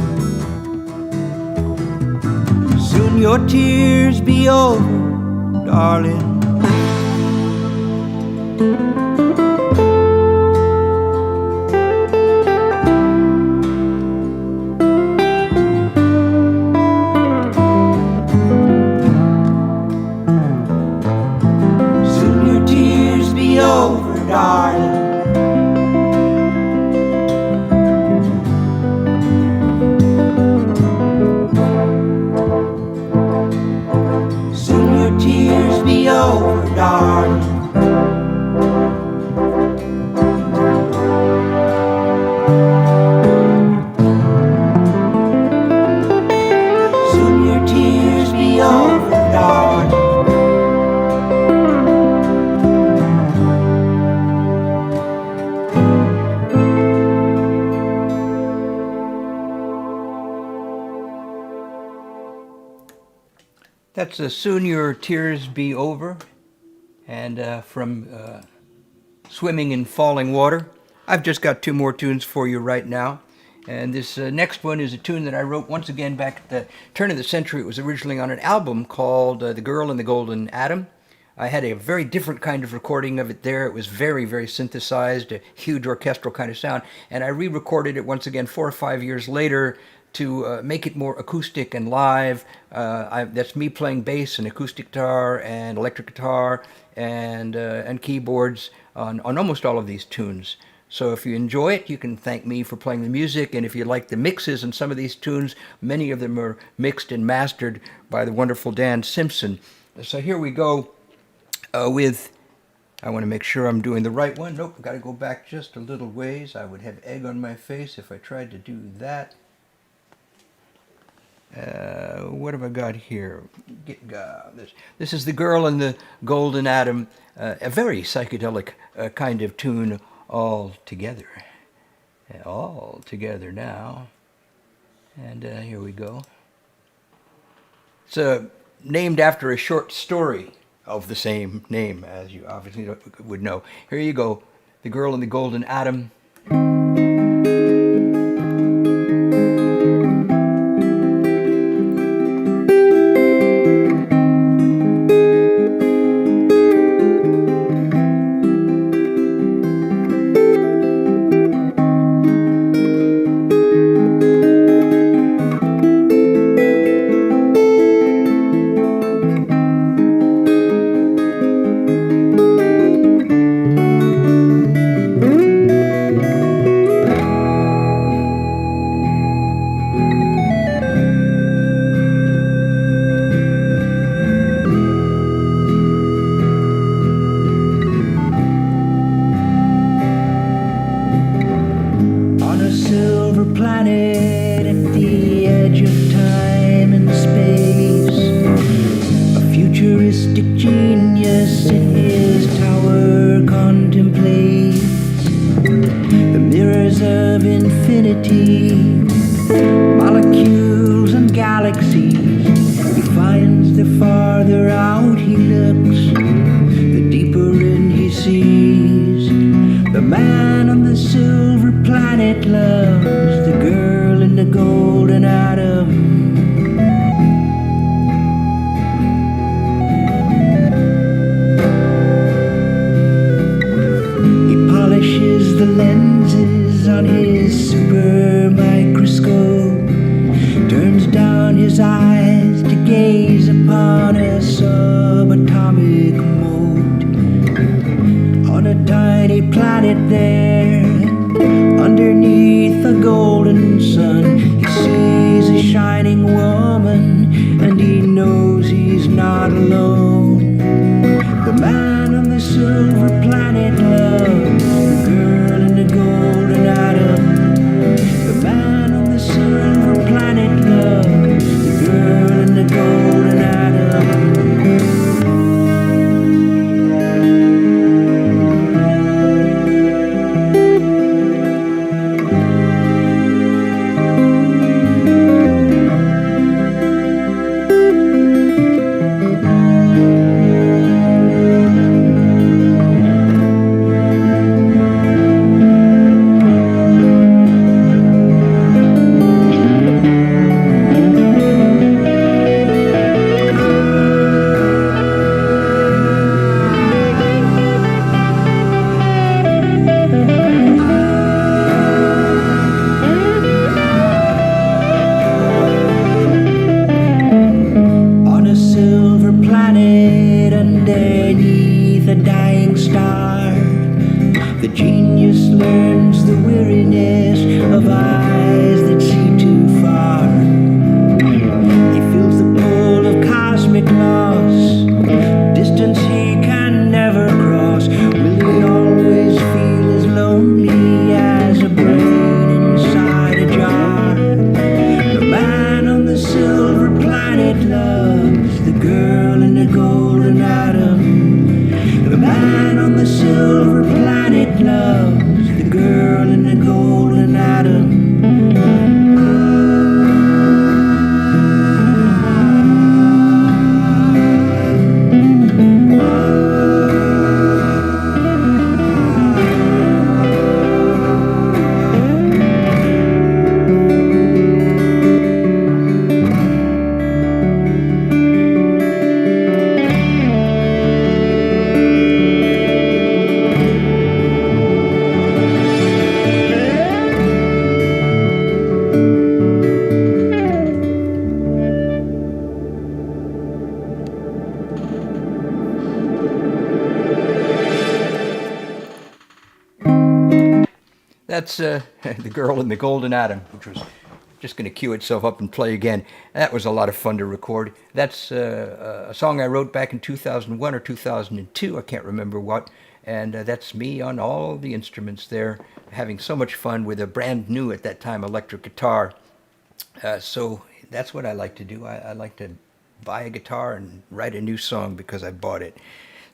Soon your tears be over, darling. Soon your tears be over, darling. Over, darling. Soon your tears be over, darling. That's Soon Your Tears Be Over, and from Swimming in Falling Water. I've just got two more tunes for you right now. And this next one is a tune that I wrote once again back at the turn of the century. It was originally on an album called The Girl in the Golden Atom. I had a very different kind of recording of it there. It was very, very synthesized, a huge orchestral kind of sound. And I re-recorded it once again 4 or 5 years later to make it more acoustic and live. That's me playing bass and acoustic guitar and electric guitar and keyboards on almost all of these tunes. So if you enjoy it, you can thank me for playing the music. And if you like the mixes in some of these tunes, many of them are mixed and mastered by the wonderful Dan Simpson. So here we go with, I want to make sure I'm doing the right one. Nope, I've got to go back just a little ways. I would have egg on my face if I tried to do that. What have I got here? This is The Girl in the Golden Atom, a very psychedelic kind of tune all together. All together now. And here we go. It's named after a short story of the same name, as you obviously would know. Here you go. The Girl in the Golden Atom. galaxies. He finds the farther out he looks, the deeper in he sees. The man on the silver planet loves the girl in the golden atom. Polishes the lenses on his super microscope, turns down his eyes to gaze upon a subatomic mote. On a tiny planet there, underneath a golden sun, he sees a shining woman, and he knows he's not alone. The man on the silver planet loves the girl in the golden atom. The man on the silver planet loves the girl in the golden atom. That's The Girl in the Golden Atom, which was just going to cue itself up and play again. That was a lot of fun to record. That's a song I wrote back in 2001 or 2002, I can't remember what, and that's me on all the instruments there, having so much fun with a brand new, at that time, electric guitar. So that's what I like to do. I like to buy a guitar and write a new song because I bought it.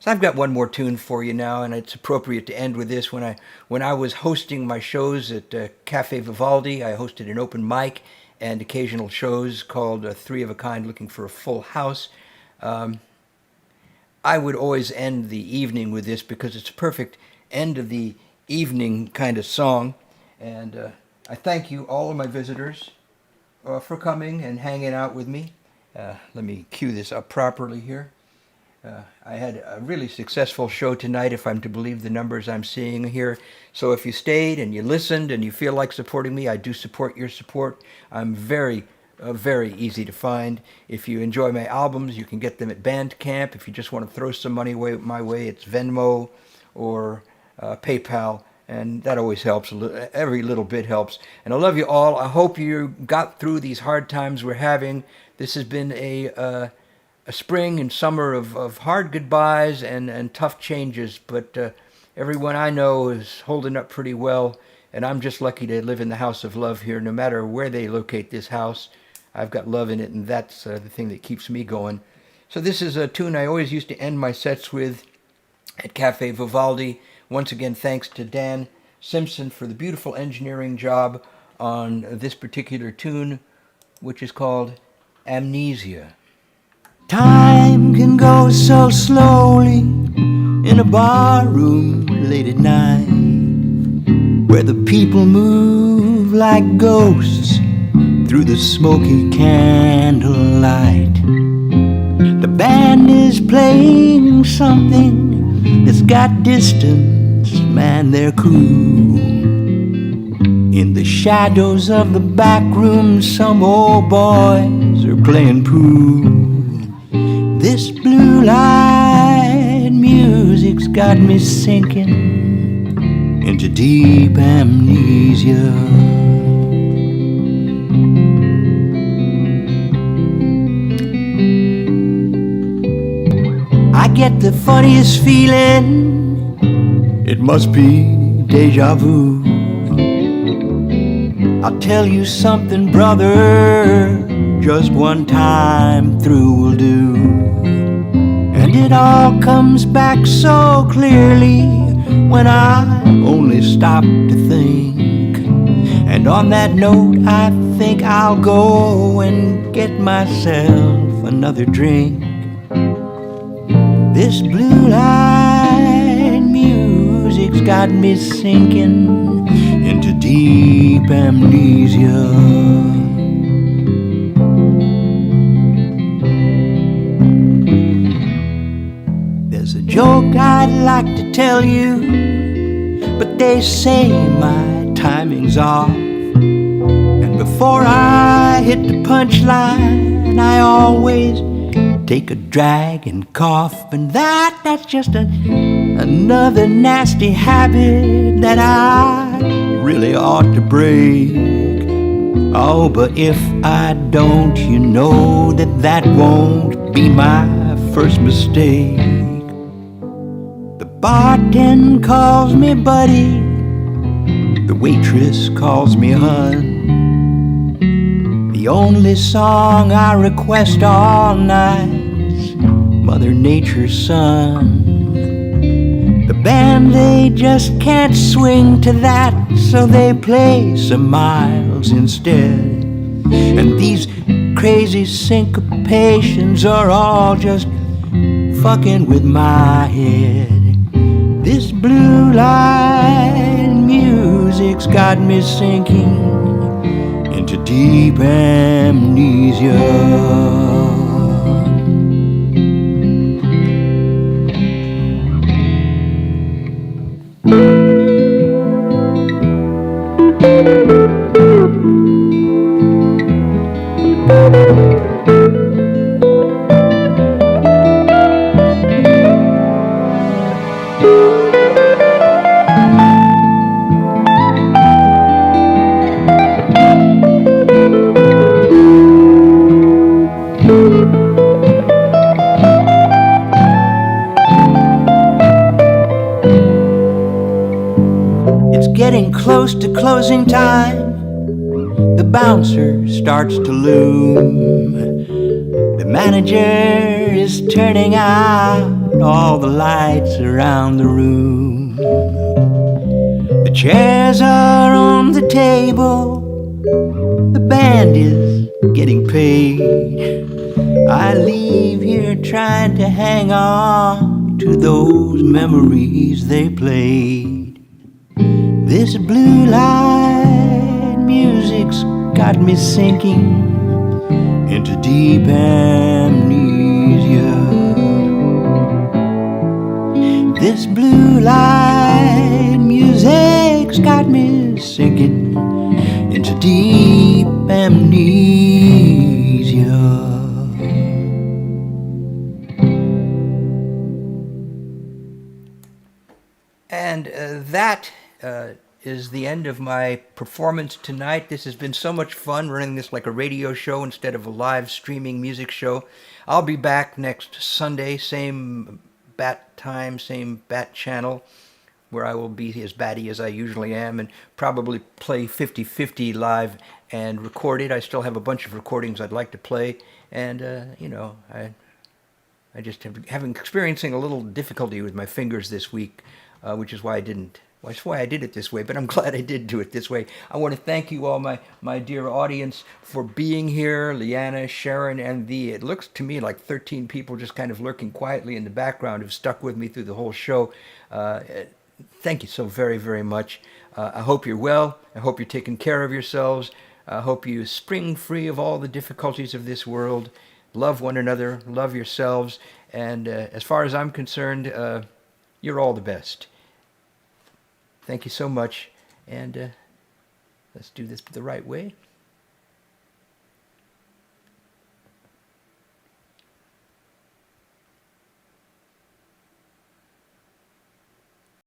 So I've got one more tune for you now, and it's appropriate to end with this. When I was hosting my shows at Cafe Vivaldi, I hosted an open mic and occasional shows called Three of a Kind, looking for a full house. I would always end the evening with this because it's a perfect end of the evening kind of song. And I thank you, all of my visitors, for coming and hanging out with me. Let me cue this up properly here. I had a really successful show tonight, if I'm to believe the numbers I'm seeing here. So if you stayed and you listened and you feel like supporting me, I do support your support. I'm very easy to find. If you enjoy my albums, you can get them at Bandcamp. If you just want to throw some money my way, it's Venmo or PayPal. And that always helps. Every little bit helps. And I love you all. I hope you got through these hard times we're having. This has been a spring and summer of hard goodbyes and tough changes, but everyone I know is holding up pretty well, and I'm just lucky to live in the house of love here. No matter where they locate this house, I've got love in it, and that's the thing that keeps me going. So this is a tune I always used to end my sets with at Cafe Vivaldi. Once again, thanks to Dan Simpson for the beautiful engineering job on this particular tune, which is called Amnesia. Time can go so slowly in a bar room late at night, where the people move like ghosts through the smoky candlelight. The band is playing something that's got distance, man, they're cool. In the shadows of the back room, some old boys are playing pool. This blue light music's got me sinking into deep amnesia. I get the funniest feeling, it must be deja vu. I'll tell you something, brother, just one time through will do. And it all comes back so clearly when I only stop to think. And on that note, I think I'll go and get myself another drink. This blue light music's got me sinking into deep amnesia. There's a joke I'd like to tell you, but they say my timing's off. And before I hit the punchline, I always take a drag and cough. And that's just another nasty habit that I really ought to break. Oh, but if I don't, you know that won't be my first mistake. The bartender calls me buddy, the waitress calls me hun. The only song I request all night's Mother Nature's Son. The band, they just can't swing to that, so they play some Miles instead. And these crazy syncopations are all just fucking with my head. This blue light music's got me sinking into deep amnesia. Getting close to closing time, the bouncer starts to loom. The manager is turning out all the lights around the room. The chairs are on the table, the band is getting paid. I leave here trying to hang on to those memories they played. This blue light music's got me sinking into deep amnesia. This blue light music's got me sinking into deep amnesia. And that is the end of my performance tonight. This has been so much fun running this like a radio show instead of a live streaming music show. I'll be back next Sunday, same bat time, same bat channel, where I will be as batty as I usually am and probably play 50-50 live and recorded. I still have a bunch of recordings I'd like to play, and I just having experiencing a little difficulty with my fingers this week, which is why I didn't Well, that's why I did it this way, but I'm glad I did do it this way. I want to thank you all, my dear audience, for being here. Leanna, Sharon, and it looks to me like 13 people just kind of lurking quietly in the background have stuck with me through the whole show. Thank you so very, very much. I hope you're well. I hope you're taking care of yourselves. I hope you spring free of all the difficulties of this world. Love one another, love yourselves, and as far as I'm concerned, you're all the best. Thank you so much, and let's do this the right way.